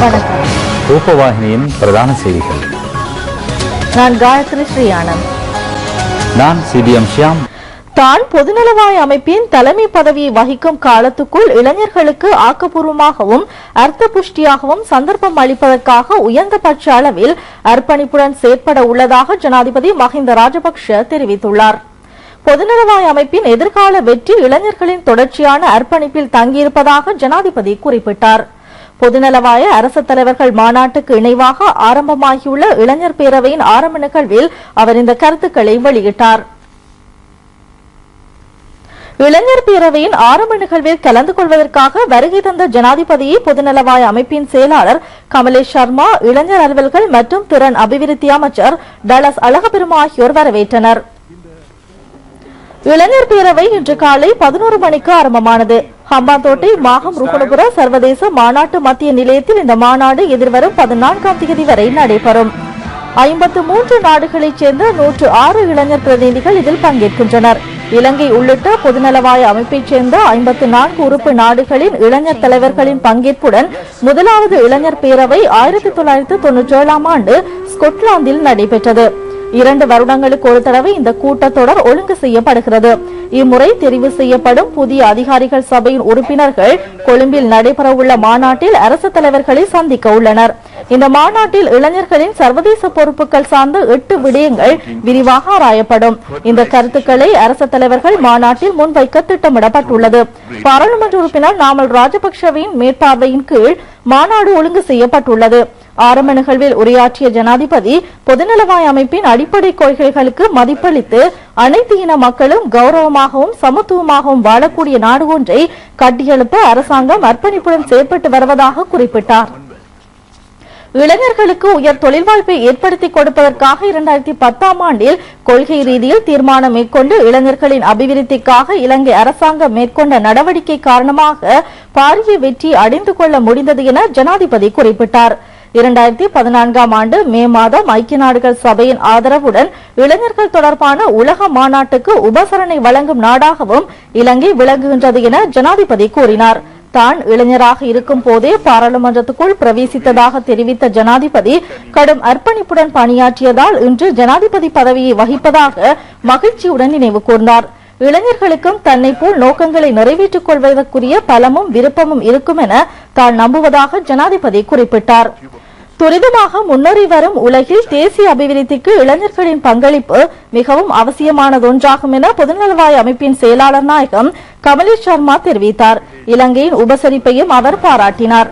வணக்கம். ரூபவாகினியின் பிரதான செய்திகள். நான் காயத்ரி ஸ்ரீ ஆனந்த். நான் சிபிஎம் ஷியாம். தான் பொதுநலவாய அமைப்பின் தலைமை பதவியை வகிக்கும் காலத்துக்குள் இளைஞர்களுக்கு ஆக்கப்பூர்வமாகவும் அர்த்த புஷ்டியாகவும் சந்தர்ப்பம் அளிப்பதற்காக உயர்ந்தபட்ச அளவில் அர்ப்பணிப்புடன் செயற்பட உள்ளதாக ஜனாதிபதி மஹிந்த ராஜபக்ஷ தெரிவித்துள்ளார். பொதுநலவாய அமைப்பின் எதிர்கால வெற்றி இளைஞர்களின் தொடர்ச்சியான அர்ப்பணிப்பில் தங்கியிருப்பதாக ஜனாதிபதி குறிப்பிட்டார். பொதுநலவாய அரசு தலைவர்கள் மாநாட்டுக்கு இணைவாக ஆரம்பமாகியுள்ள இளைஞர் பேரவையின் ஆரம்ப நிகழ்வில் அவர் இந்த கருத்துக்களை வெளியிட்டார். இளைஞர் பேரவையின் ஆரம்ப நிகழ்வில் கலந்து கொள்வதற்காக வருகை தந்த ஜனாதிபதியை பொதுநலவாய அமைப்பின் செயலாளர் கமலேஷ் சர்மா, இளைஞர் அலுவல்கள் மற்றும் திறன் அபிவிருத்தி அமைச்சர் டலஸ் அழகபெருமா ஆகியோர் வரவேற்றனர். இளைஞர் பேரவை இன்று காலை 11 மணிக்கு ஆரம்பமானது. ஹம்பாந்தோட்டை மாகம் ருகுணபுர சர்வதேச மாநாட்டு மத்திய நிலையத்தில் இந்த மாநாடு எதிர்வரும் 14ஆம் தேதி வரை நடைபெறும். 53 நாடுகளைச் சேர்ந்த 106 இளைஞர் பிரதிநிதிகள் இதில் பங்கேற்கின்றனர். இலங்கை உள்ளிட்ட பொதுநலவாய அமைப்பைச் சேர்ந்த 54 உறுப்பு நாடுகளின் இளைஞர் தலைவர்களின் பங்கேற்புடன் முதலாவது இளைஞர் பேரவை 1997ஆம் ஆண்டு ஸ்கொட்லாந்தில் நடைபெற்றது. 2 வருடங்களுக்கு ஒரு தடவை இந்த கூட்டத்தொடர் ஒழுங்கு செய்யப்படுகிறது. இம்முறை தெரிவு செய்யப்படும் புதிய அதிகாரிகள் சபையின் உறுப்பினர்கள் கொழும்பில் நடைபெறவுள்ள மாநாட்டில் அரசு தலைவர்களை சந்திக்க உள்ளனர். இந்த மாநாட்டில் இளைஞர்களின் சர்வதேச பொறுப்புகள் சார்ந்த 8 விடயங்கள் விரிவாக ஆராயப்படும். இந்த கருத்துக்களை அரசு தலைவர்கள் மாநாட்டில் முன்வைக்க திட்டமிடப்பட்டுள்ளது. பாராளுமன்ற உறுப்பினர் நாமல் ராஜபக்சவின் மேற்பார்வையின் கீழ் மாநாடு ஒழுங்கு செய்யப்பட்டுள்ளது. ஆரம்ப நிகழ்வில் உரையாற்றிய ஜனாதிபதி பொதுநலவாய அமைப்பின் அடிப்படை கொள்கைகளுக்கு மதிப்பளித்து அனைத்து இன மக்களும் கௌரவமாகவும் சமத்துவமாகவும் வாழக்கூடிய நாடு ஒன்றை கட்டியெழுப்ப அரசாங்கம் அர்ப்பணிப்புடன் செயற்பட்டு வருவதாக குறிப்பிட்டார். இளைஞர்களுக்கு உயர் தொழில் வாய்ப்பை ஏற்படுத்திக் கொடுப்பதற்காக 2010ஆம் ஆண்டில் கொள்கை ரீதியில் தீர்மானம் மேற்கொண்டு இளைஞர்களின் அபிவிருத்திக்காக இலங்கை அரசாங்கம் மேற்கொண்ட நடவடிக்கை காரணமாக பாரிய வெற்றி அடைந்து கொள்ள முடிந்தது என ஜனாதிபதி குறிப்பிட்டார். 2014ஆம் ஆண்டு மே மாதம் ஐக்கிய நாடுகள் சபையின் ஆதரவுடன் இளைஞர்கள் தொடர்பான உலக மாநாட்டுக்கு உபசரணை வழங்கும் நாடாகவும் இலங்கை விளங்குகின்றது என ஜனாதிபதி கூறினார். தான் இளைஞராக இருக்கும் போதே பாராளுமன்றத்துக்குள் பிரவேசித்ததாக தெரிவித்த ஜனாதிபதி கடும் அர்ப்பணிப்புடன் பணியாற்றியதால் இன்று ஜனாதிபதி பதவியை வகிப்பதாக மகிழ்ச்சியுடன் நினைவு கூர்ந்தார். இளைஞர்களுக்கும் தன்னை போல் நோக்கங்களை நிறைவேற்றிக் கொள்வதற்குரிய பலமும் விருப்பமும் இருக்கும் என தான் நம்புவதாக ஜனாதிபதி குறிப்பிட்டார். துரிதமாக முன்னேறி வரும் உலகில் தேசிய அபிவிருத்திக்கு இளைஞர்களின் பங்களிப்பு மிகவும் அவசியமானதொன்றாகும் என பொதுநலவாய அமைப்பின் செயலாளர் நாயகம் கமலேஷ் சர்மா தெரிவித்தார். இலங்கையின் உபசரிப்பையும் அவர் பாராட்டினார்.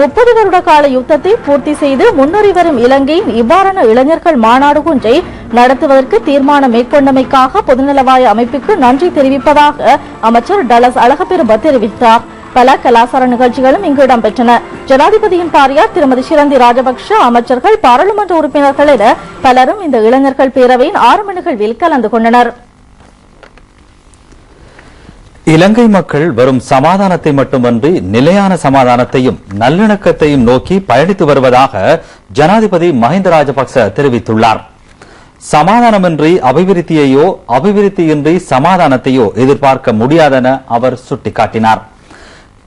30 வருட கால யுத்தத்தை பூர்த்தி செய்து முன்னேறி வரும் இலங்கையின் இவ்வாறான இளைஞர்கள் மாநாடு ஒன்றை நடத்துவதற்கு தீர்மானம் மேற்கொண்டமைக்காக பொதுநலவாய அமைப்புக்கு நன்றி தெரிவிப்பதாக அமைச்சர் டலஸ் அழகபெரும தெரிவித்தார். பல கலாசார நிகழ்ச்சிகளும் இங்கு இடம்பெற்றன. ஜனாதிபதியின் பாரியார் திருமதி சிரந்தி ராஜபக்ஷ, அமைச்சர்கள், பாராளுமன்ற உறுப்பினர்கள் என பலரும் இந்த இளைஞர்கள் பேரவையின் ஆரம்ப நிகழ்வில் கலந்து கொண்டனர். இலங்கை மக்கள் வரும் சமாதானத்தை மட்டுமன்றி நிலையான சமாதானத்தையும் நல்லிணக்கத்தையும் நோக்கி பயணித்து வருவதாக ஜனாதிபதி மஹிந்த ராஜபக்ச தெரிவித்துள்ளார். சமாதானமின்றி அபிவிருத்தியையோ அபிவிருத்தியின்றி சமாதானத்தையோ எதிர்பார்க்க முடியாதென அவர் சுட்டிக்காட்டினார்.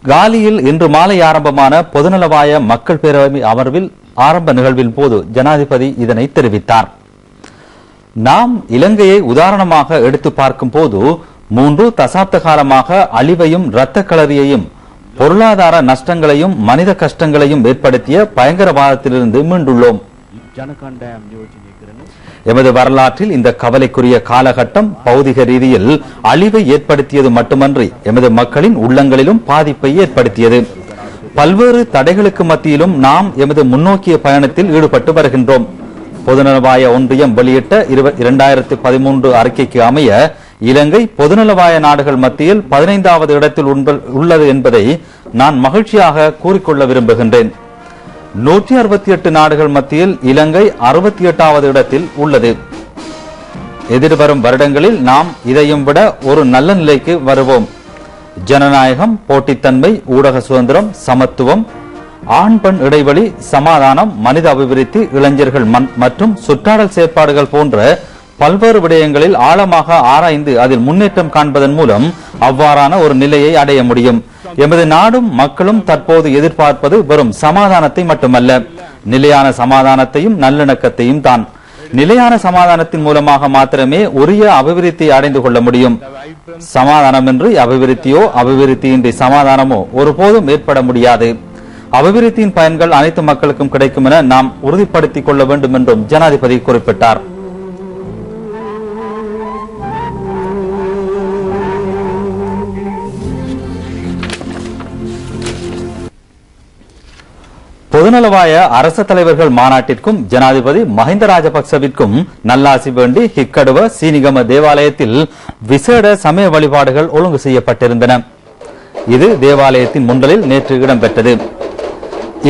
காலியில் இன்று மாலை ஆரம்பமான பொதுநலவாய மக்கள் பேரவை அமர்வில் ஆரம்ப நிகழ்வின் போது ஜனாதிபதி இதனை தெரிவித்தார். நாம் இலங்கையை உதாரணமாக எடுத்து பார்க்கும் போது 3 தசாப்த காலமாக அழிவையும் இரத்த களரியையும் பொருளாதார நஷ்டங்களையும் மனித கஷ்டங்களையும் ஏற்படுத்திய பயங்கரவாதத்திலிருந்து மீண்டுள்ளோம். எமது வரலாற்றில் இந்த கவலைக்குரிய காலகட்டம் பௌதிக ரீதியில் அழிவை ஏற்படுத்தியது மட்டுமன்றி எமது மக்களின் உள்ளங்களிலும் பாதிப்பை ஏற்படுத்தியது. பல்வேறு தடைகளுக்கு மத்தியிலும் நாம் எமது முன்னோக்கிய பயணத்தில் ஈடுபட்டு வருகின்றோம். பொதுநலவாய ஒன்றியம் வெளியிட்ட 2013 அறிக்கைக்கு அமைய இலங்கை பொதுநலவாய நாடுகள் மத்தியில் 15வது இடத்தில் உள்ளது என்பதை நான் மகிழ்ச்சியாக கூறிக்கொள்ள விரும்புகின்றேன். 168 நாடுகள் மத்தியில் இலங்கை 68வது இடத்தில் உள்ளது. எதிர்வரும் வருடங்களில் நாம் இதையும் விட ஒரு நல்ல நிலைக்கு வருவோம். ஜனநாயகம், போட்டித்தன்மை, ஊடக சுதந்திரம், சமத்துவம், ஆண் பெண் இடைவெளி, சமாதானம், மனித அபிவிருத்தி, இளைஞர்கள் மற்றும் சுற்றாடல் செயற்பாடுகள் போன்ற பல்வேறு விடயங்களில் ஆழமாக ஆராய்ந்து அதில் முன்னேற்றம் காண்பதன் மூலம் அவ்வாறான ஒரு நிலையை அடைய முடியும். எமது நாடும் மக்களும் தற்போது எதிர்பார்ப்பது வெறும் சமாதானத்தை மட்டுமல்ல, நிலையான சமாதானத்தையும் நல்லிணக்கத்தையும் தான். நிலையான சமாதானத்தின் மூலமாக மாத்திரமே உரிய அபிவிருத்தியை அடைந்து கொள்ள முடியும். சமாதானமின்றி அபிவிருத்தியோ அபிவிருத்தியின்றி சமாதானமோ ஒருபோதும் ஏற்பட முடியாது. அபிவிருத்தியின் பயன்கள் அனைத்து மக்களுக்கும் கிடைக்கும் என நாம் உறுதிப்படுத்திக் கொள்ள வேண்டும் என்றும் ஜனாதிபதி குறிப்பிட்டார். பொதுநலவாய அரச தலைவர்கள் மாநாட்டிற்கும் ஜனாதிபதி மஹிந்த ராஜபக்சவிற்கும் நல்லாசி வேண்டி ஹிக்கடுவ சீனிகம தேவாலயத்தில் விசேட சமய வழிபாடுகள் ஒழுங்கு செய்யப்பட்டிருந்தன. இது தேவாலயத்தின் முன்றலில் நேற்று இடம்பெற்றது.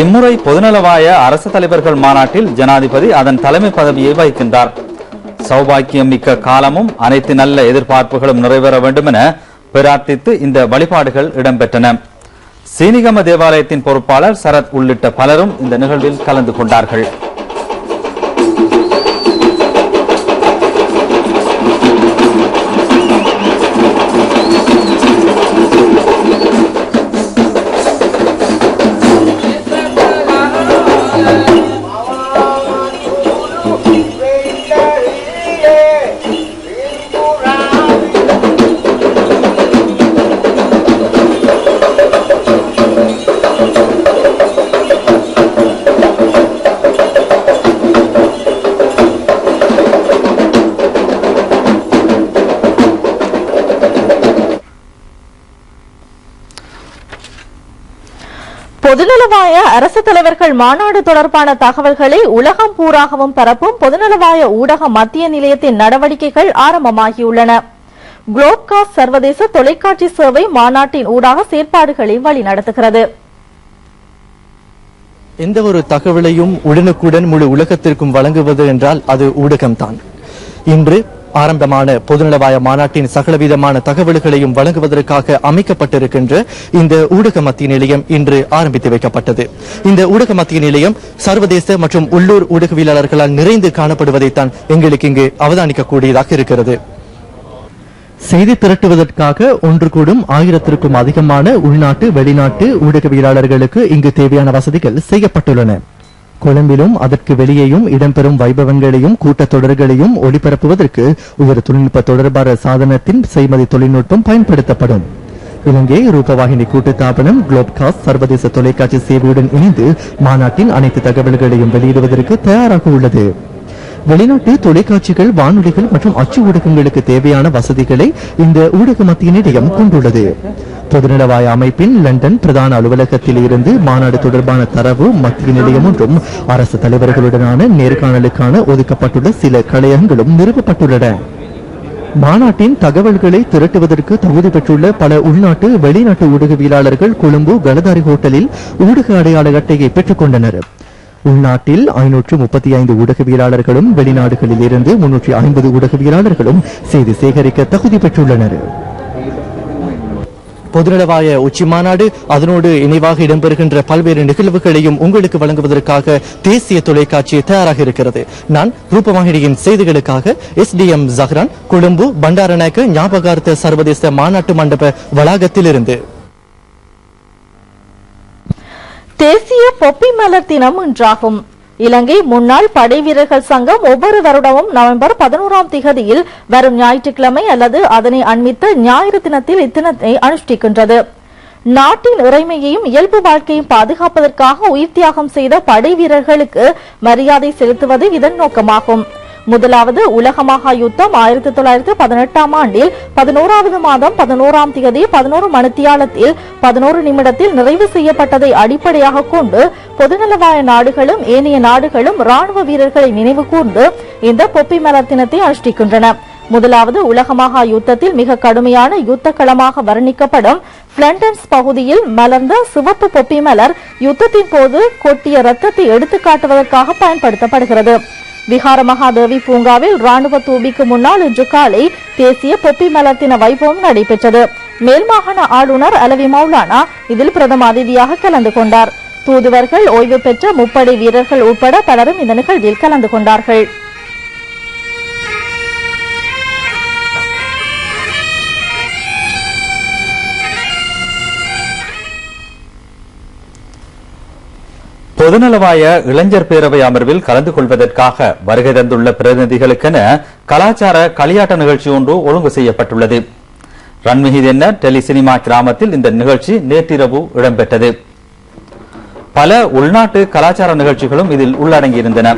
இம்முறை பொதுநலவாய அரச தலைவர்கள் மாநாட்டில் ஜனாதிபதி அதன் தலைமை பதவியை வகிக்கின்றார். சௌபாக்கியம் மிக்க காலமும் அனைத்து நல்ல எதிர்பார்ப்புகளும் நிறைவேற வேண்டும் என பிரார்த்தித்து இந்த வழிபாடுகள் இடம்பெற்றன. சீனிகம தேவாலயத்தின் பொறுப்பாளர் சரத் உள்ளிட்ட பலரும் இந்த நிகழ்வில் கலந்து கொண்டார்கள். பொதுநலவாய அரசு தலைவர்கள் மாநாடு தொடர்பான தகவல்களை உலகம் பூராகவும் பரப்பும் பொதுநலவாய ஊடக மத்திய நிலையத்தின் நடவடிக்கைகள் ஆரம்பமாகியுள்ளன. குளோப்காஸ்ட் சர்வதேச தொலைக்காட்சி சேவை மாநாட்டின் ஊடாக செயற்பாடுகளை வழிநடத்துகிறது. எந்த ஒரு தகவலையும் உடனுக்குடன் முழு உலகத்திற்கும் வழங்குவது என்றால் அது ஊடகம்தான். இன்று ஆரம்பமான பொதுநலவாய மாநாட்டின் சகலவிதமான தகவல்களையும் வழங்குவதற்காக அமைக்கப்பட்டிருக்கின்ற இந்த ஊடக மத்திய நிலையம் இன்று ஆரம்பித்து வைக்கப்பட்டது. இந்த ஊடக மத்திய நிலையம் சர்வதேச மற்றும் உள்ளூர் ஊடகவியலாளர்களால் நிறைந்து காணப்படுவதைத்தான் எங்களுக்கு இங்கு அவதானிக்கக்கூடியதாக இருக்கிறது. செய்தி திரட்டுவதற்காக ஒன்று கூடும் 1000க்கும் அதிகமான உள்நாட்டு வெளிநாட்டு ஊடகவியலாளர்களுக்கு இங்கு தேவையான வசதிகள் செய்யப்பட்டுள்ளன. கொழும்பிலும் அதற்கு வெளியேயும் இடம்பெறும் வைபவங்களையும் கூட்டத்தொடர்களையும் ஒளிபரப்புவதற்கு உயர் தொழில்நுட்ப தொடர்பான சாதனத்தின் செய்மதி தொழில்நுட்பம் பயன்படுத்தப்படும். இலங்கை ரூபவாகினி கூட்டுத்தாபனம் குளோப்காஸ்ட் சர்வதேச தொலைக்காட்சி சேவையுடன் இணைந்து மாநாட்டின் அனைத்து தகவல்களையும் வெளியிடுவதற்கு தயாராக உள்ளது. வெளிநாட்டு தொலைக்காட்சிகள், வானொலிகள் மற்றும் அச்சு ஊடகங்களுக்கு தேவையான வசதிகளை இந்த ஊடக மத்திய நிலையம் கொண்டுள்ளது. பொதுநலவாய அமைப்பின் லண்டன் பிரதான அலுவலகத்தில் இருந்து மாநாடு தொடர்பான தரவு மத்திய நிலையம் ஒன்றும் அரசு தலைவர்களுடனான நேர்காணலுக்கான ஒதுக்கப்பட்டுள்ள சில கலையகங்களும் நிறுவப்பட்டுள்ளன. மாநாட்டின் தகவல்களை திரட்டுவதற்கு தகுதி பெற்றுள்ள பல உள்நாட்டு வெளிநாட்டு ஊடகவியலாளர்கள் கொழும்பு கலதாரி ஹோட்டலில் ஊடக அடையாள அட்டையை பெற்றுக் கொண்டனர். உள்நாட்டில் 535 ஊடகவியலாளர்களும் வெளிநாடுகளில் இருந்து 350 ஊடகவியலாளர்களும் செய்தி சேகரிக்க தகுதி பெற்றுள்ளனர். பொதுநலவாய உச்சி மாநாடு அதனோடு இணைவாக இடம்பெறுகின்ற பல்வேறு நிகழ்வுகளையும் உங்களுக்கு வழங்குவதற்காக தேசிய தொலைக்காட்சி தயாராக இருக்கிறது. நான் ரூபவாகினியின் செய்திகளுக்காக SDM ஜஹ்ரான், கொழும்பு பண்டாரநாயக்க ஞாபகார்த்த சர்வதேச மாநாட்டு மண்டப வளாகத்திலிருந்து. தேசிய பொப்பி மலர் தினம் இன்றாகும். இலங்கை முன்னாள் படை வீரர்கள் சங்கம் ஒவ்வொரு வருடமும் நவம்பர் 11ஆம் திகதியில் வரும் ஞாயிற்றுக்கிழமை அல்லது அதனை அண்மித்த ஞாயிறு தினத்தில் இத்தினத்தை அனுஷ்டிக்கின்றது. நாட்டின் இறைமையையும் இயல்பு வாழ்க்கையும் பாதுகாப்பதற்காக உயிர் தியாகம் செய்த படை வீரர்களுக்கு மரியாதை செலுத்துவது இதன் நோக்கமாகும். முதலாவது உலக மகா யுத்தம் 1918ஆம் ஆண்டில் 11வது மாதம் 11ஆம் தேதி 11 மணித்தியாலத்தில் 11 நிமிடத்தில் நிறைவு செய்யப்பட்டதை அடிப்படையாக கொண்டு பொதுநலவாய நாடுகளும் ஏனைய நாடுகளும் ராணுவ வீரர்களை நினைவு கூர்ந்து இந்த பொப்பி மலர் தினத்தை அனுஷ்டிக்கின்றன. முதலாவது உலக மகா யுத்தத்தில் மிக கடுமையான யுத்த களமாக வர்ணிக்கப்படும் பிளண்டன்ஸ் பகுதியில் மலர்ந்த சிவப்பு பொப்பி மலர் யுத்தத்தின் போது கொட்டிய ரத்தத்தை எடுத்துக்காட்டுவதற்காக பயன்படுத்தப்படுகிறது. விஹார மகாதேவி பூங்காவில் ராணுவ தூபிக்கு முன்னால் இன்று காலை தேசிய பொப்பி மலர் தின வைபவம் நடைபெற்றது. மேல்மாகாண ஆளுநர் அலவி மௌலானா இதில் பிரதம அதிதியாக கலந்து கொண்டார். தூதுவர்கள், ஓய்வு பெற்ற முப்படை வீரர்கள் உட்பட பலரும் இந்த நிகழ்வில் கலந்து கொண்டார்கள். பொதுநலவாய இளைஞர் பேரவை அமர்வில் கலந்து கொள்வதற்காக வருகை தந்துள்ள பிரதிநிதிகளுக்கென கலாச்சார களியாட்ட நிகழ்ச்சி ஒன்று ஒழுங்கு செய்யப்பட்டுள்ளது. ரன்மிஹித் என்ன டெலி சினிமா கிராமத்தில் இந்த நிகழ்ச்சி நேற்றிரவு இடம்பெற்றது. பல உள்நாட்டு கலாச்சார நிகழ்ச்சிகளும் இதில் உள்ளடங்கியிருந்தன.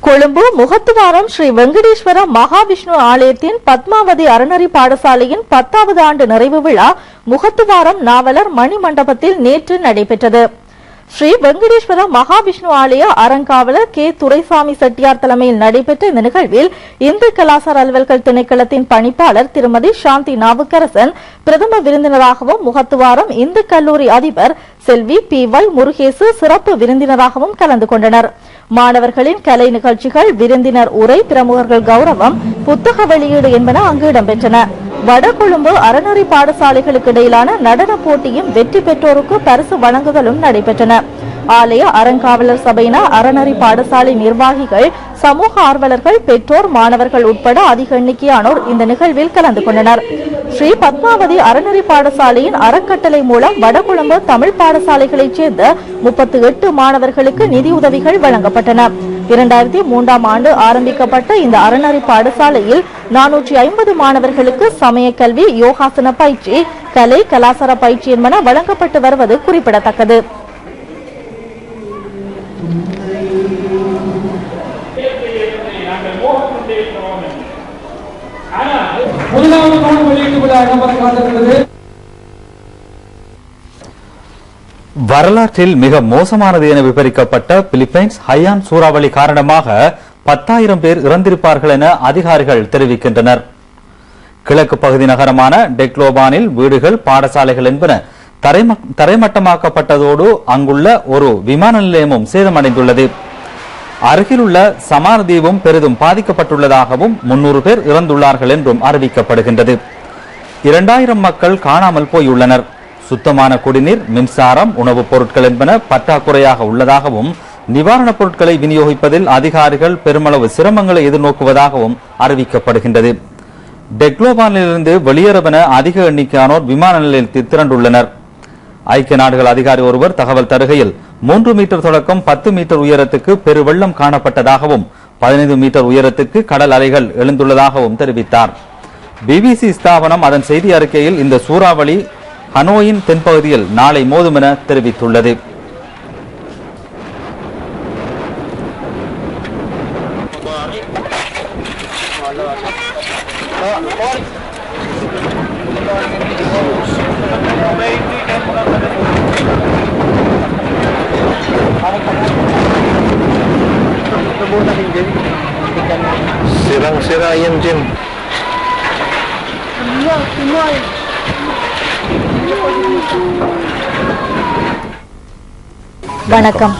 கொழும்பு முகத்துவாரம் ஸ்ரீ வெங்கடேஸ்வர மகாவிஷ்ணு ஆலயத்தின் பத்மாவதி அறநெறி பாடசாலையின் 10வது ஆண்டு நிறைவு விழா முகத்துவாரம் நாவலர் மணி மண்டபத்தில் நேற்று நடைபெற்றது. ஸ்ரீ வெங்கடேஸ்வர மகாவிஷ்ணு ஆலய அறங்காவலர் கே துரைசாமி செட்டியார் தலைமையில் நடைபெற்ற இந்த நிகழ்வில் இந்து கலாசார அலுவல்கள் திணைக்களத்தின் பணிப்பாளர் திருமதி சாந்தி நாவுக்கரசன் பிரதம விருந்தினராகவும், முகத்துவாரம் இந்து கல்லூரி அதிபர் செல்வி PY முருகேசு சிறப்பு விருந்தினராகவும் கலந்து கொண்டனர். மாணவர்களின் கலை நிகழ்ச்சிகள், விருந்தினர் உரை, பிரமுகர்கள் கௌரவம், புத்தக வெளியீடு என்பன அங்கு இடம்பெற்றன. வடகொழும்பு அறநெறி பாடசாலைகளுக்கு இடையிலான நடன போட்டியும் வெற்றி பெற்றோருக்கு பரிசு வழங்குதலும் நடைபெற்றன. ஆலய அறங்காவலர் சபையினர், அறநெறி பாடசாலை நிர்வாகிகள், சமூக ஆர்வலர்கள், பெற்றோர், மாணவர்கள் உட்பட அதிக எண்ணிக்கையானோர் இந்த நிகழ்வில் கலந்து கொண்டனர். ஸ்ரீ பத்மாவதி அறநெறி பாடசாலையின் அறக்கட்டளை மூலம் வடகொழும்பு தமிழ் பாடசாலைகளைச் சேர்ந்த 38 மாணவர்களுக்கு நிதியுதவிகள் வழங்கப்பட்டன. 2003ஆம் ஆண்டு ஆரம்பிக்கப்பட்ட இந்த அறநெறி பாடசாலையில் 450 மாணவர்களுக்கு சமய கல்வி, யோகாசன பயிற்சி, கலை, கலாசார பயிற்சி என்பன வழங்கப்பட்டு வருவது குறிப்பிடத்தக்கது. வரலாற்றில் மிக மோசமானது என விவரிக்கப்பட்ட பிலிப்பைன்ஸ் ஹையான் சூறாவளி காரணமாக 10,000 பேர் இறந்திருப்பார்கள் என அதிகாரிகள் தெரிவிக்கின்றனர். கிழக்கு பகுதி நகரமான டெக்லோபானில் வீடுகள், பாடசாலைகள் என்பன தரைமட்டமாக்கப்பட்டதோடு அங்குள்ள ஒரு விமான நிலையமும் சேதமடைந்துள்ளது. அருகிலுள்ள சமார் தீவும் பெரிதும் பாதிக்கப்பட்டுள்ளதாகவும் 300 பேர் இறந்துள்ளார்கள் என்றும் அறிவிக்கப்படுகின்றது. 2000 மக்கள் காணாமல் போயுள்ளனர். சுத்தமான குடிநீர், மின்சாரம், உணவுப் பொருட்கள் என்பன பற்றாக்குறையாக உள்ளதாகவும், நிவாரணப் பொருட்களை விநியோகிப்பதில் அதிகாரிகள் பெருமளவு சிரமங்களை எதிர்நோக்குவதாகவும் அறிவிக்கப்படுகின்றது. டெக்லோபானிலிருந்து வெளியேறவென அதிக எண்ணிக்கையானோர் விமான நிலையத்தில் திரண்டுள்ளனர். ஐக்கிய நாடுகள் அதிகாரி ஒருவர் தகவல் தருகையில் 3 மீட்டர் தொடக்கம் 10 மீட்டர் உயரத்துக்கு பெருவெள்ளம் காணப்பட்டதாகவும் 15 மீட்டர் உயரத்துக்கு கடல் அலைகள் எழுந்துள்ளதாகவும் தெரிவித்தார். பிபிசி ஸ்தாபனம் அதன் செய்தி அறிக்கையில் இந்த சூறாவளி ஹனோயின் தென்பகுதியில் நாளை மோதும் என தெரிவித்துள்ளது. Sirang-sira yan, Jim. வணக்கம்.